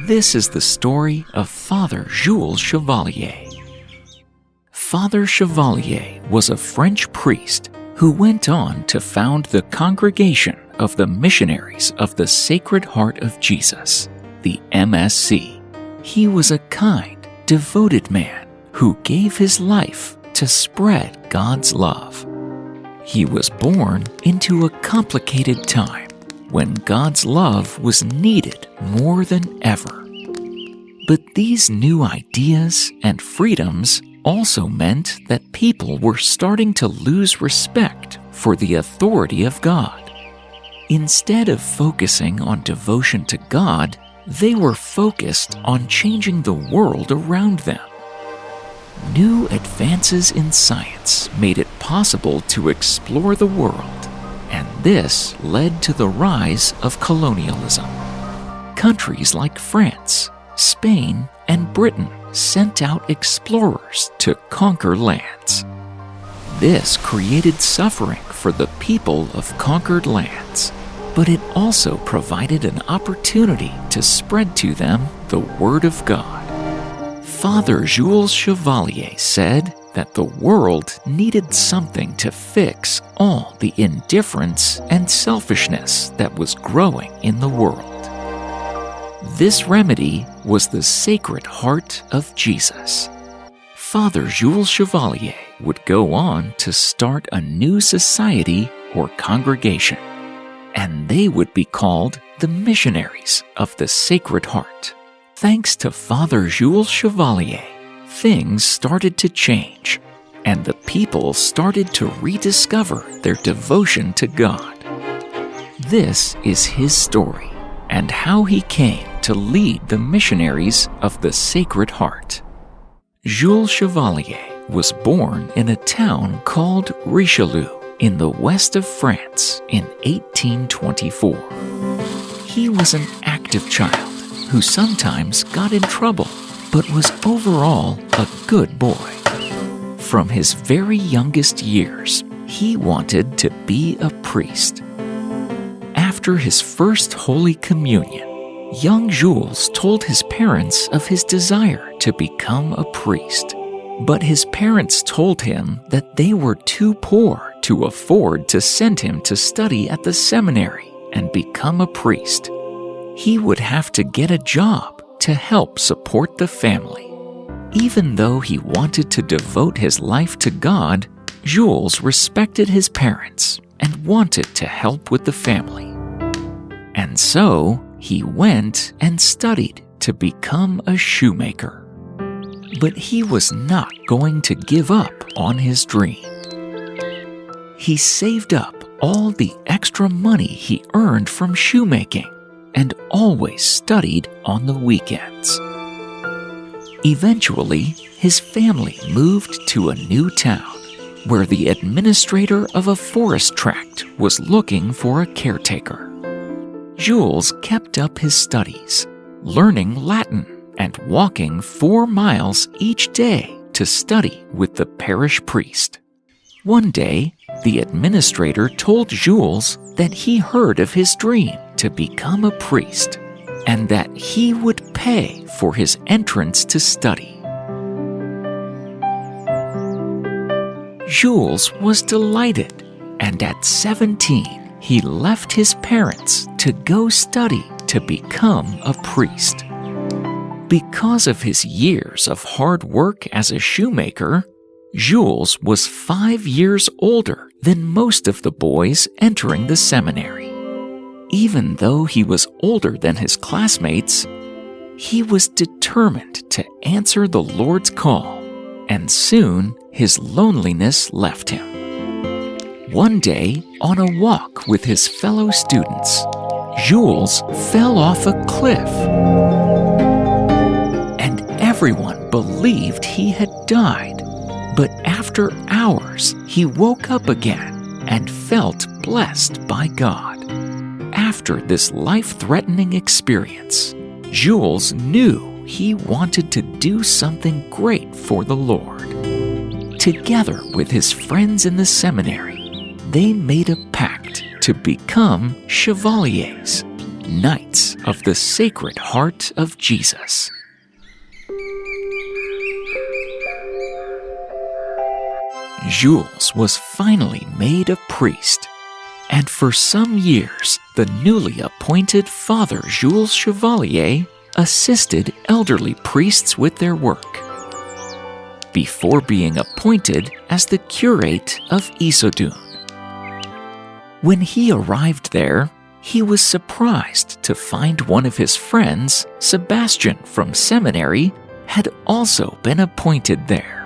This is the story of Father Jules Chevalier. Father Chevalier was a French priest who went on to found the Congregation of the Missionaries of the Sacred Heart of Jesus, the MSC. He was a kind, devoted man who gave his life to spread God's love. He was born into a complicated time when God's love was needed more than ever. But these new ideas and freedoms also meant that people were starting to lose respect for the authority of God. Instead of focusing on devotion to God, they were focused on changing the world around them. New advances in science made it possible to explore the world, and this led to the rise of colonialism. Countries like France, Spain, and Britain sent out explorers to conquer lands. This created suffering for the people of conquered lands, but it also provided an opportunity to spread to them the Word of God. Father Jules Chevalier said that the world needed something to fix all the indifference and selfishness that was growing in the world. This remedy was the Sacred Heart of Jesus. Father Jules Chevalier would go on to start a new society or congregation, and they would be called the Missionaries of the Sacred Heart. Thanks to Father Jules Chevalier, things started to change, and the people started to rediscover their devotion to God. This is his story and how he came to lead the Missionaries of the Sacred Heart. Jules Chevalier was born in a town called Richelieu in the west of France in 1824. He was an active child who sometimes got in trouble, but was overall a good boy. From his very youngest years, he wanted to be a priest. After his first Holy Communion, young Jules told his parents of his desire to become a priest. But his parents told him that they were too poor to afford to send him to study at the seminary and become a priest. He would have to get a job to help support the family. Even though he wanted to devote his life to God, Jules respected his parents and wanted to help with the family. And so he went and studied to become a shoemaker. But he was not going to give up on his dream. He saved up all the extra money he earned from shoemaking and always studied on the weekends. Eventually, his family moved to a new town where the administrator of a forest tract was looking for a caretaker. Jules kept up his studies, learning Latin and walking 4 miles each day to study with the parish priest. One day, the administrator told Jules that he heard of his dream to become a priest and that he would pay for his entrance to study. Jules was delighted, and at 17, he left his parents to go study to become a priest. Because of his years of hard work as a shoemaker, Jules was 5 years older than most of the boys entering the seminary. Even though he was older than his classmates, he was determined to answer the Lord's call, and soon his loneliness left him. One day, on a walk with his fellow students, Jules fell off a cliff, and everyone believed he had died. But after hours, he woke up again and felt blessed by God. After this life-threatening experience, Jules knew he wanted to do something great for the Lord. Together with his friends in the seminary, they made a pact to become chevaliers, Knights of the Sacred Heart of Jesus. Jules was finally made a priest, and for some years the newly appointed Father Jules Chevalier assisted elderly priests with their work, before being appointed as the curate of Issoudun. When he arrived there, he was surprised to find one of his friends, Sebastian from seminary, had also been appointed there.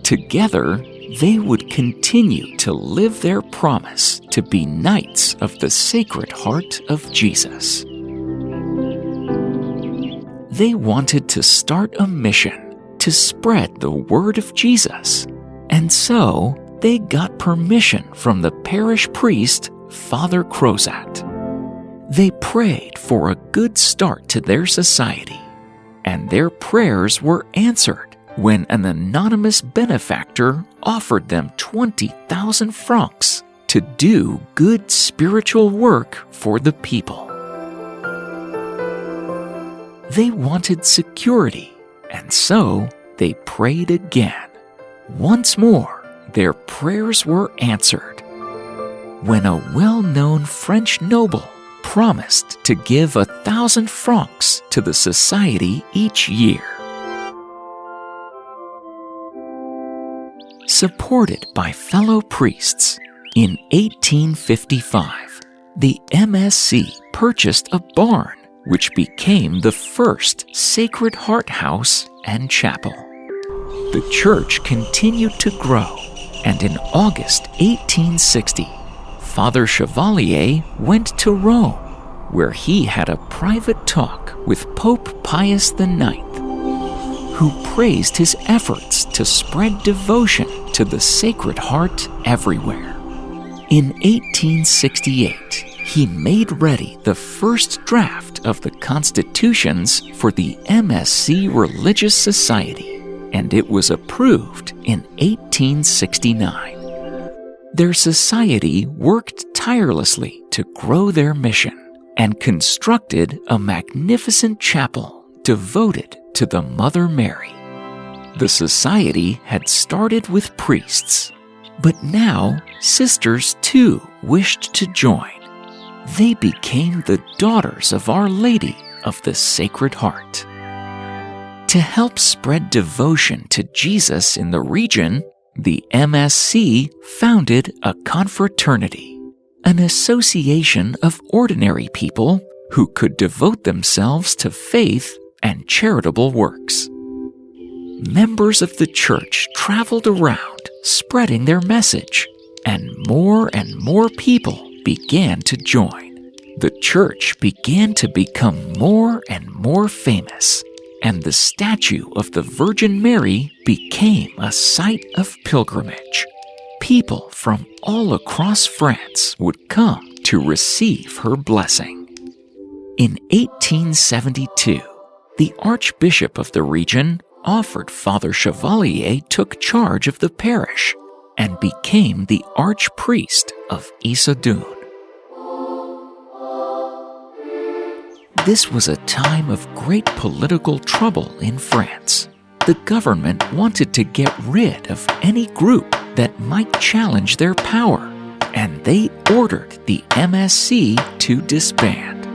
Together, they would continue to live their promise to be Knights of the Sacred Heart of Jesus. They wanted to start a mission to spread the word of Jesus, and so they got permission from the parish priest, Father Crozat. They prayed for a good start to their society, and their prayers were answered when an anonymous benefactor offered them 20,000 francs to do good spiritual work for the people. They wanted security, and so they prayed again. Once more, their prayers were answered when a well-known French noble promised to give 1,000 francs to the society each year. Supported by fellow priests, in 1855, the MSC purchased a barn which became the first Sacred Heart House and Chapel. The church continued to grow, and in August 1860, Father Chevalier went to Rome, where he had a private talk with Pope Pius IX, who praised his efforts to spread devotion to the Sacred Heart everywhere. In 1868, he made ready the first draft of the constitutions for the MSC Religious Society, and it was approved in 1869. Their society worked tirelessly to grow their mission and constructed a magnificent chapel devoted to the Mother Mary. The society had started with priests, but now sisters too wished to join. They became the Daughters of Our Lady of the Sacred Heart. To help spread devotion to Jesus in the region, the MSC founded a confraternity, an association of ordinary people who could devote themselves to faith and charitable works. Members of the church traveled around spreading their message, and more people began to join. The church began to become more and more famous, and the statue of the Virgin Mary became a site of pilgrimage. People from all across France would come to receive her blessing. In 1872, the Archbishop of the region offered Father Chevalier took charge of the parish and became the Archpriest of Issoudun. This was a time of great political trouble in France. The government wanted to get rid of any group that might challenge their power, and they ordered the MSC to disband.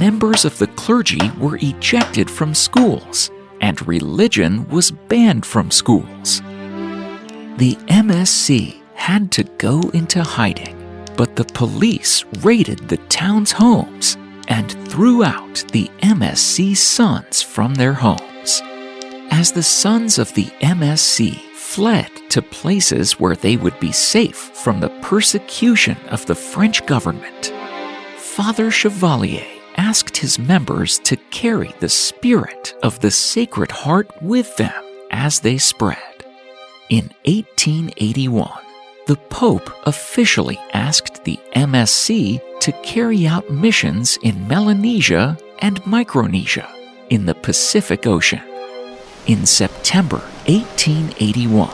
Members of the clergy were ejected from schools, and religion was banned from schools. The MSC had to go into hiding, but the police raided the town's homes and threw out the MSC sons from their homes. As the sons of the MSC fled to places where they would be safe from the persecution of the French government, Father Chevalier asked his members to carry the spirit of the Sacred Heart with them as they spread. In 1881, the Pope officially asked the MSC to carry out missions in Melanesia and Micronesia in the Pacific Ocean. In September 1881,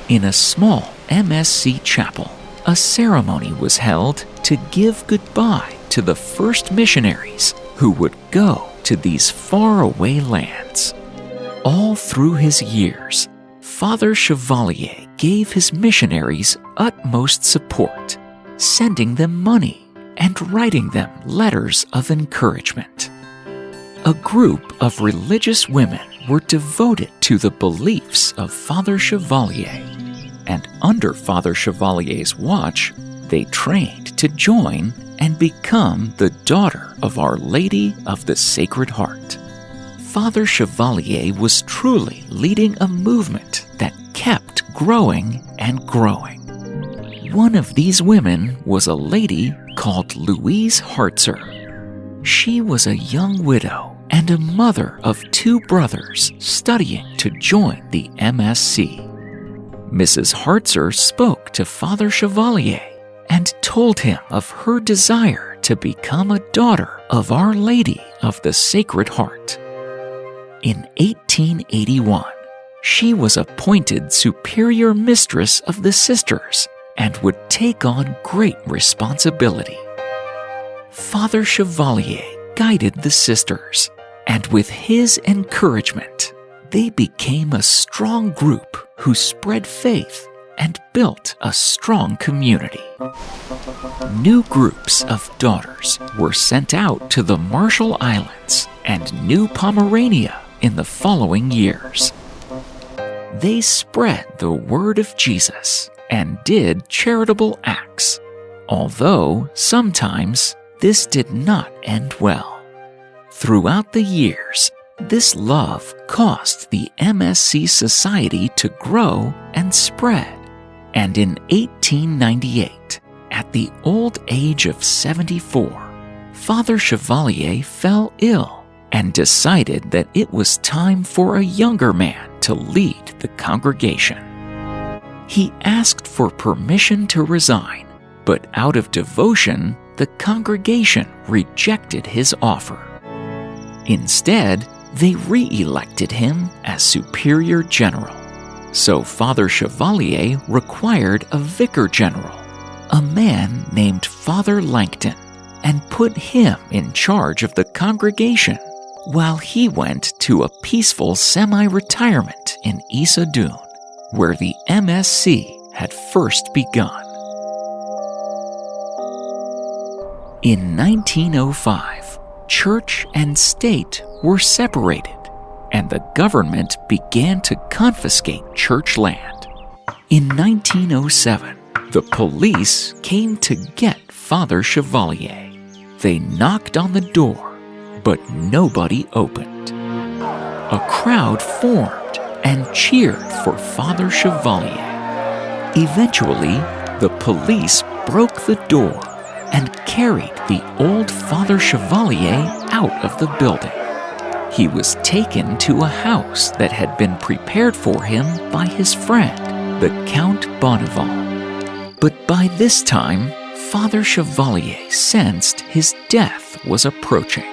in a small MSC chapel, a ceremony was held to give goodbye to the first missionaries who would go to these faraway lands. All through his years, Father Chevalier gave his missionaries utmost support, sending them money and writing them letters of encouragement. A group of religious women were devoted to the beliefs of Father Chevalier, and under Father Chevalier's watch, they trained to join and become the daughter of Our Lady of the Sacred Heart. Father Chevalier was truly leading a movement that kept growing and growing. One of these women was a lady called Louise Hartzer. She was a young widow and a mother of 2 brothers studying to join the MSc. Mrs. Hartzer spoke to Father Chevalier and told him of her desire to become a daughter of Our Lady of the Sacred Heart. In 1881, she was appointed superior mistress of the sisters and would take on great responsibility. Father Chevalier guided the sisters, and with his encouragement, they became a strong group who spread faith and built a strong community. New groups of daughters were sent out to the Marshall Islands and New Pomerania in the following years. They spread the word of Jesus and did charitable acts, although sometimes this did not end well. Throughout the years, this love caused the MSc Society to grow and spread, and in 1898, at the old age of 74, Father Chevalier fell ill and decided that it was time for a younger man to lead the congregation. He asked for permission to resign, but out of devotion, the congregation rejected his offer. Instead, they re-elected him as Superior General. So Father Chevalier required a Vicar General, a man named Father Langton, and put him in charge of the congregation while he went to a peaceful semi-retirement in Isa Dune, where the MSc had first begun. In 1905, church and state were separated, and the government began to confiscate church land. In 1907, the police came to get Father Chevalier. They knocked on the door, but nobody opened. A crowd formed and cheered for Father Chevalier. Eventually, the police broke the door and carried the old Father Chevalier out of the building. He was taken to a house that had been prepared for him by his friend, the Count Bonneval. But by this time, Father Chevalier sensed his death was approaching.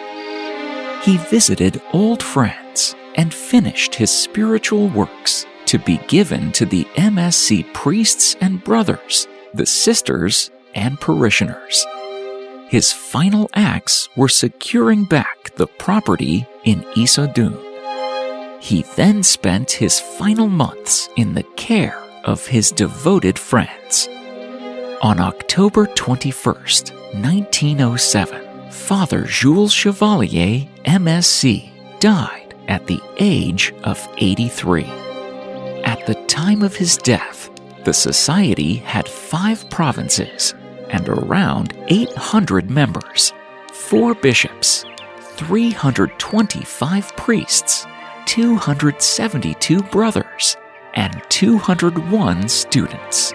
He visited old friends and finished his spiritual works to be given to the MSc priests and brothers, the sisters, and parishioners. His final acts were securing back the property in Isa Dune. He then spent his final months in the care of his devoted friends. On October 21st, 1907, Father Jules Chevalier, MSc, died at the age of 83. At the time of his death, the society had 5 provinces and around 800 members, 4 bishops, 325 priests, 272 brothers, and 201 students.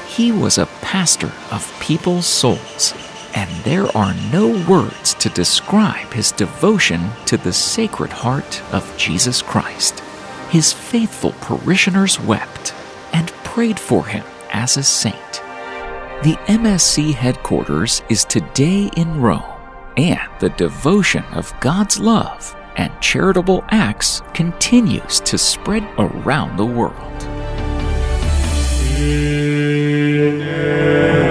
He was a pastor of people's souls, and there are no words to describe his devotion to the Sacred Heart of Jesus Christ. His faithful parishioners wept and prayed for him as a saint. The MSc headquarters is today in Rome, and the devotion of God's love and charitable acts continues to spread around the world. in